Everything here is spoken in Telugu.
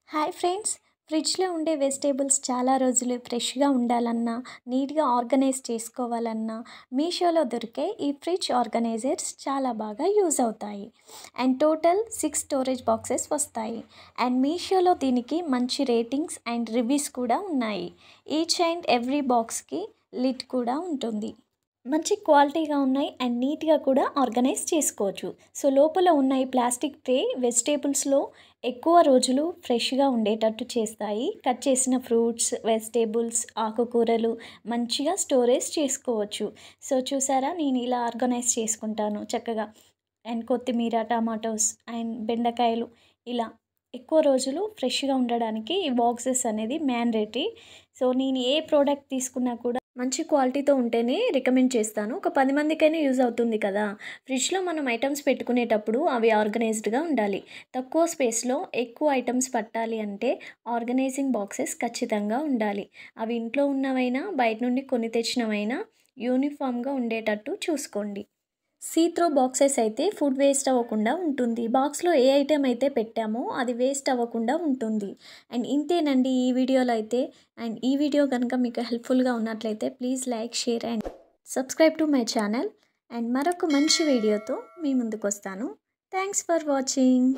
హాయ్ ఫ్రెండ్స్, ఫ్రిడ్జ్లో ఉండే వెజిటేబుల్స్ చాలా రోజులు ఫ్రెష్గా ఉండాలన్నా, నీట్గా ఆర్గనైజ్ చేసుకోవాలన్నా మీషోలో దొరికే ఈ ఫ్రిడ్జ్ ఆర్గనైజర్స్ చాలా బాగా యూజ్ అవుతాయి. అండ్ టోటల్ 6 స్టోరేజ్ బాక్సెస్ వస్తాయి. అండ్ మీషోలో దీనికి మంచి రేటింగ్స్ అండ్ రివ్యూస్ కూడా ఉన్నాయి. ఈచ్ అండ్ ఎవ్రీ బాక్స్కి లిడ్ కూడా ఉంటుంది. మంచి క్వాలిటీగా ఉన్నాయి అండ్ నీట్గా కూడా ఆర్గనైజ్ చేసుకోవచ్చు. సో లోపల ఉన్న ఈ ప్లాస్టిక్ ట్రే వెజిటేబుల్స్లో ఎక్కువ రోజులు ఫ్రెష్గా ఉండేటట్టు చేస్తాయి. కట్ చేసిన ఫ్రూట్స్, వెజిటేబుల్స్, ఆకుకూరలు మంచిగా స్టోరేజ్ చేసుకోవచ్చు. సో చూసారా, నేను ఇలా ఆర్గనైజ్ చేసుకుంటాను చక్కగా. అండ్ కొత్తిమీర, టమాటోస్ అండ్ బెండకాయలు ఇలా ఎక్కువ రోజులు ఫ్రెష్గా ఉండడానికి ఈ బాక్సెస్ అనేది మ్యాండేటరీ. సో నేను ఏ ప్రోడక్ట్ తీసుకున్నా కూడా మంచి క్వాలిటీతో ఉంటేనే రికమెండ్ చేస్తాను. ఒక 10 మందికైనా యూజ్ అవుతుంది కదా. ఫ్రిడ్జ్లో మనం ఐటమ్స్ పెట్టుకునేటప్పుడు అవి ఆర్గనైజ్డ్గా ఉండాలి. తక్కువ స్పేస్లో ఎక్కువ ఐటమ్స్ పట్టాలి అంటే ఆర్గనైజింగ్ బాక్సెస్ ఖచ్చితంగా ఉండాలి. అవి ఇంట్లో ఉన్నవైనా బయట నుండి కొని తెచ్చినవైనా యూనిఫామ్గా ఉండేటట్టు చూసుకోండి. సీ త్రో బాక్సెస్ అయితే ఫుడ్ వేస్ట్ అవ్వకుండా ఉంటుంది. బాక్స్లో ఏ ఐటెం అయితే పెట్టామో అది వేస్ట్ అవ్వకుండా ఉంటుంది. అండ్ ఇంతేనండి ఈ వీడియోలో అయితే. అండ్ ఈ వీడియో కనుక మీకు హెల్ప్ఫుల్గా ఉన్నట్లయితే please like, share and subscribe to my channel. And మరొక మంచి వీడియోతో మీ ముందుకు వస్తాను. Thanks for watching.